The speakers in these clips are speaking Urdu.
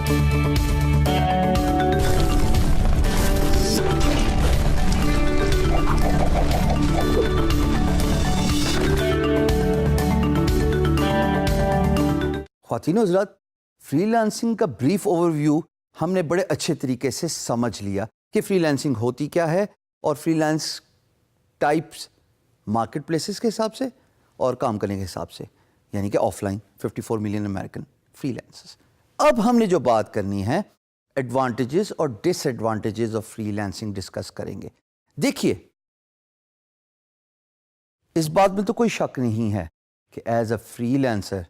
خواتین و حضرات، فری لانسنگ کا بریف اوور ویو ہم نے بڑے اچھے طریقے سے سمجھ لیا کہ فری لانسنگ ہوتی کیا ہے اور free lance types market places کے حساب سے اور کام کرنے کے حساب سے، یعنی کہ offline 54 million American freelancers. اب ہم نے جو بات کرنی ہے ایڈوانٹیجز اور disadvantages of freelancing discuss کریں گے۔ دیکھیے، اس بات میں تو کوئی شک نہیں ہے کہ ایز اے فری لانسر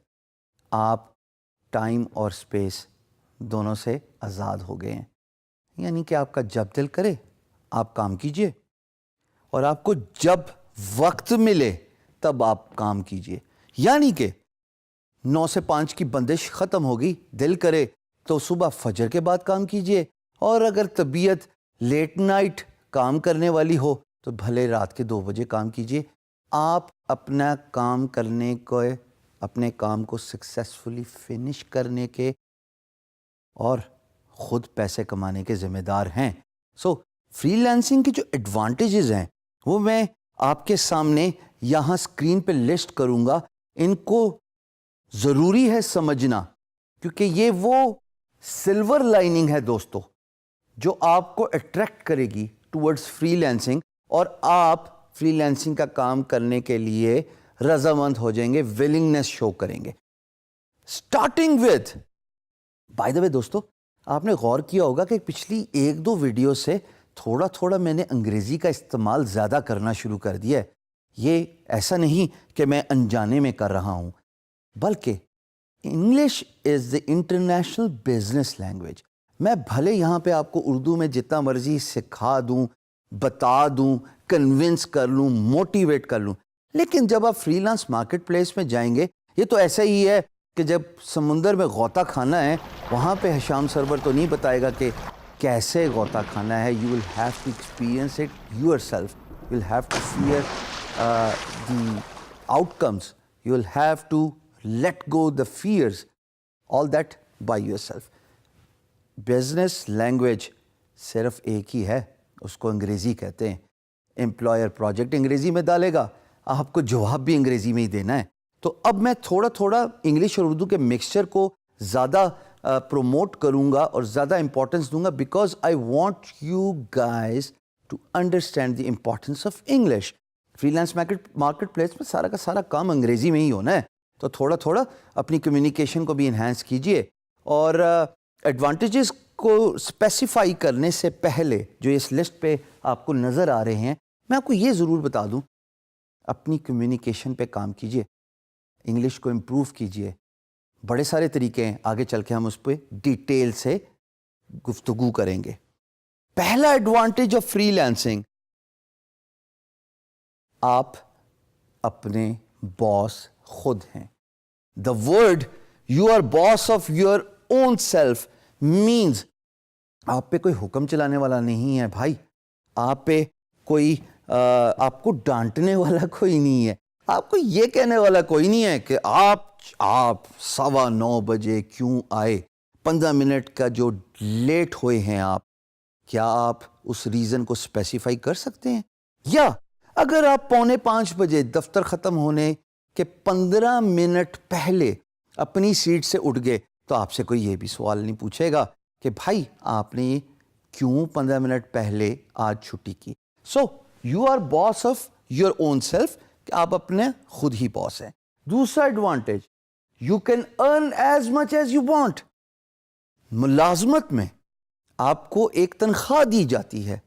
آپ ٹائم اور اسپیس دونوں سے آزاد ہو گئے ہیں، یعنی کہ آپ کا جب دل کرے آپ کام کیجئے اور آپ کو جب وقت ملے تب آپ کام کیجئے، یعنی کہ 9 سے 5 کی بندش ختم ہوگی، دل کرے تو صبح فجر کے بعد کام کیجئے، اور اگر طبیعت لیٹ نائٹ کام کرنے والی ہو تو بھلے رات کے 2 بجے کام کیجئے۔ آپ اپنا کام کرنے کو، اپنے کام کو سکسیسفلی فنش کرنے کے اور خود پیسے کمانے کے ذمہ دار ہیں۔ سو فری لانسنگ کی جو ایڈوانٹیجز ہیں وہ میں آپ کے سامنے یہاں اسکرین پہ لسٹ کروں گا، ان کو ضروری ہے سمجھنا، کیونکہ یہ وہ سلور لائننگ ہے دوستو جو آپ کو اٹریکٹ کرے گی ٹورڈز فری لانسنگ، اور آپ فری لانسنگ کا کام کرنے کے لیے رضامند ہو جائیں گے، ولنگنس شو کریں گے۔ اسٹارٹنگ وتھ، بائی دا وے دوستو، آپ نے غور کیا ہوگا کہ پچھلی 1-2 ویڈیو سے تھوڑا تھوڑا میں نے انگریزی کا استعمال زیادہ کرنا شروع کر دیا ہے۔ یہ ایسا نہیں کہ میں انجانے میں کر رہا ہوں، بلکہ English is the international business language. میں بھلے یہاں پہ آپ کو اردو میں جتنا مرضی سکھا دوں، بتا دوں، کنونس کر لوں، موٹیویٹ کر لوں، لیکن جب آپ فری لانس مارکیٹ پلیس میں جائیں گے، یہ تو ایسا ہی ہے کہ جب سمندر میں غوطہ کھانا ہے، وہاں پہ ہشام سرور تو نہیں بتائے گا کہ کیسے غوطہ کھانا ہے۔ You will have to experience it yourself, you will have to fear the outcomes, you will have to let go the fears, all that by yourself. Business language صرف ایک ہی ہے، اس کو انگریزی کہتے ہیں۔ امپلائر پروجیکٹ انگریزی میں ڈالے گا، آپ کو جواب بھی انگریزی میں ہی دینا ہے۔ تو اب میں تھوڑا تھوڑا انگلش اور اردو کے مکسچر کو زیادہ پروموٹ کروں گا اور زیادہ امپورٹنس دوں گا، because I want you guys to understand the importance of English. Freelance marketplace میں سارا کا سارا کام انگریزی میں ہی ہونا ہے، تو تھوڑا تھوڑا اپنی کمیونیکیشن کو بھی انہینس کیجئے۔ اور ایڈوانٹیجز کو اسپیسیفائی کرنے سے پہلے جو اس لسٹ پہ آپ کو نظر آ رہے ہیں، میں آپ کو یہ ضرور بتا دوں، اپنی کمیونیکیشن پہ کام کیجئے، انگلش کو امپروو کیجئے۔ بڑے سارے طریقے ہیں، آگے چل کے ہم اس پہ ڈیٹیل سے گفتگو کریں گے۔ پہلا ایڈوانٹیج آف فری لانسنگ، آپ اپنے باس خود ہیں۔ The word you are boss of your own self means آپ پہ کوئی حکم چلانے والا نہیں ہے بھائی، آپ پہ کوئی آپ کو ڈانٹنے والا کوئی نہیں ہے، آپ کو یہ کہنے والا کوئی نہیں ہے کہ آپ 9:15 بجے کیوں آئے، 15 منٹ کا جو لیٹ ہوئے ہیں آپ، کیا آپ اس ریزن کو اسپیسیفائی کر سکتے ہیں؟ یا اگر آپ 4:45 بجے دفتر ختم ہونے کے 15 منٹ پہلے اپنی سیٹ سے اٹھ گئے تو آپ سے کوئی یہ بھی سوال نہیں پوچھے گا کہ بھائی آپ نے کیوں 15 منٹ پہلے آج چھٹی کی۔ So you are boss of your own self, کہ آپ اپنے خود ہی باس ہیں۔ دوسرا advantage, you can earn as much as you want. ملازمت میں آپ کو ایک تنخواہ دی جاتی ہے۔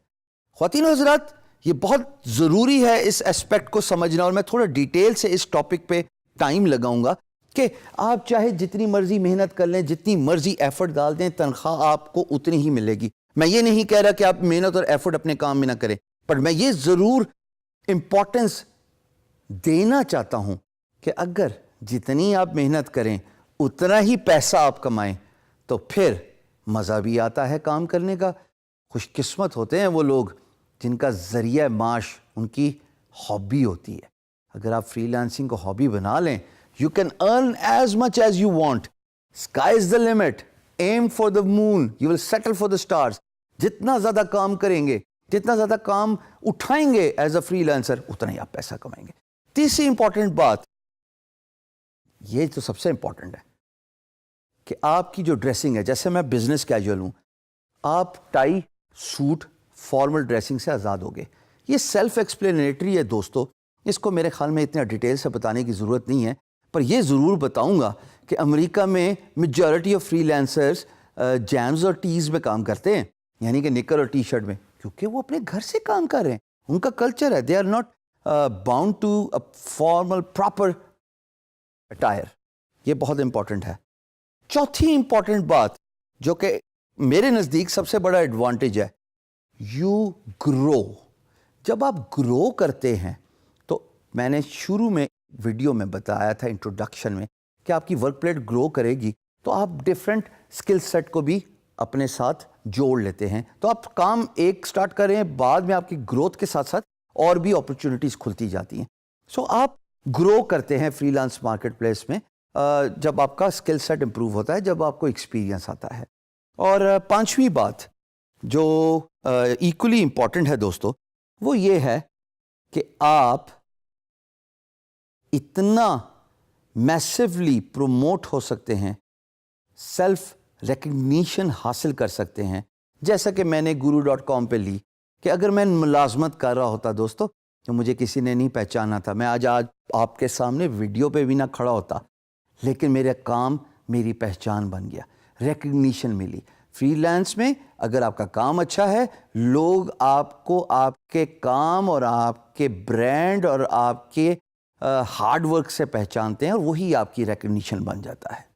خواتین و حضرات، یہ بہت ضروری ہے اس اسپیکٹ کو سمجھنا، اور میں تھوڑا ڈیٹیل سے اس ٹاپک پہ ٹائم لگاؤں گا کہ آپ چاہے جتنی مرضی محنت کر لیں، جتنی مرضی ایفرٹ ڈال دیں، تنخواہ آپ کو اتنی ہی ملے گی۔ میں یہ نہیں کہہ رہا کہ آپ محنت اور ایفرٹ اپنے کام میں نہ کریں، پر میں یہ ضرور امپورٹنس دینا چاہتا ہوں کہ اگر جتنی آپ محنت کریں اتنا ہی پیسہ آپ کمائیں تو پھر مزہ بھی آتا ہے کام کرنے کا۔ خوش قسمت ہوتے ہیں وہ لوگ جن کا ذریعہ معاش ان کی ہابی ہوتی ہے۔ اگر آپ فری لانسنگ کو ہابی بنا لیں، you can earn as much as you want, sky is the limit, aim for the moon, you will settle for the stars. جتنا زیادہ کام کریں گے, جتنا زیادہ کام اٹھائیں گے ایز اے فری لانسر, اتنا ہی آپ پیسہ کمائیں گے. تیسری امپورٹنٹ بات, یہ تو سب سے امپورٹنٹ ہے کہ آپ کی جو ڈریسنگ ہے, جیسے میں بزنس کیجول ہوں, آپ ٹائی سوٹ فارمل ڈریسنگ سے آزاد ہو گئے. یہ سیلف ایکسپلینیٹری ہے دوستو, اس کو میرے خیال میں اتنا ڈیٹیل سے بتانے کی ضرورت نہیں ہے, پر یہ ضرور بتاؤں گا کہ امریکہ میں majority of free lancers James اور ٹیز میں کام کرتے ہیں, یعنی کہ نکر اور ٹی شرٹ میں, کیونکہ وہ اپنے گھر سے کام کر رہے ہیں, ان کا کلچر ہے. They are not bound to a formal proper attire. یہ بہت امپورٹنٹ ہے. چوتھی امپورٹنٹ بات جو کہ میرے نزدیک سب سے بڑا ایڈوانٹیج ہے, یو گرو. جب آپ گرو کرتے ہیں تو میں نے شروع میں ویڈیو میں بتایا تھا انٹروڈکشن میں کہ آپ کی ورک پلیٹ گرو کرے گی تو آپ ڈفرینٹ اسکل سیٹ کو بھی اپنے ساتھ جوڑ لیتے ہیں. تو آپ کام ایک سٹارٹ کر رہے ہیں, بعد میں آپ کی گروتھ کے ساتھ ساتھ اور بھی اپرچونٹیز کھلتی جاتی ہیں. سو آپ گرو کرتے ہیں فری لانس مارکیٹ پلیس میں جب آپ کا اسکل سیٹ امپروو ہوتا ہے, جب آپ کو ایکسپیرینس آتا ہے. اور پانچویں بات جو ایکولی امپورٹنٹ ہے دوستو, وہ یہ ہے کہ آپ اتنا میسیولی پروموٹ ہو سکتے ہیں, سیلف ریکگنیشن حاصل کر سکتے ہیں. جیسا کہ میں نے guru.com پہ لی کہ اگر میں ملازمت کر رہا ہوتا دوستو کہ مجھے کسی نے نہیں پہچانا تھا, میں آج آپ کے سامنے ویڈیو پہ بھی نہ کھڑا ہوتا, لیکن میرا کام میری پہچان بن گیا, ریکگنیشن ملی. فری لانس میں اگر آپ کا کام اچھا ہے, لوگ آپ کو آپ کے کام اور آپ کے برانڈ اور آپ کے ہارڈ ورک سے پہچانتے ہیں, اور وہی آپ کی ریکگنیشن بن جاتا ہے.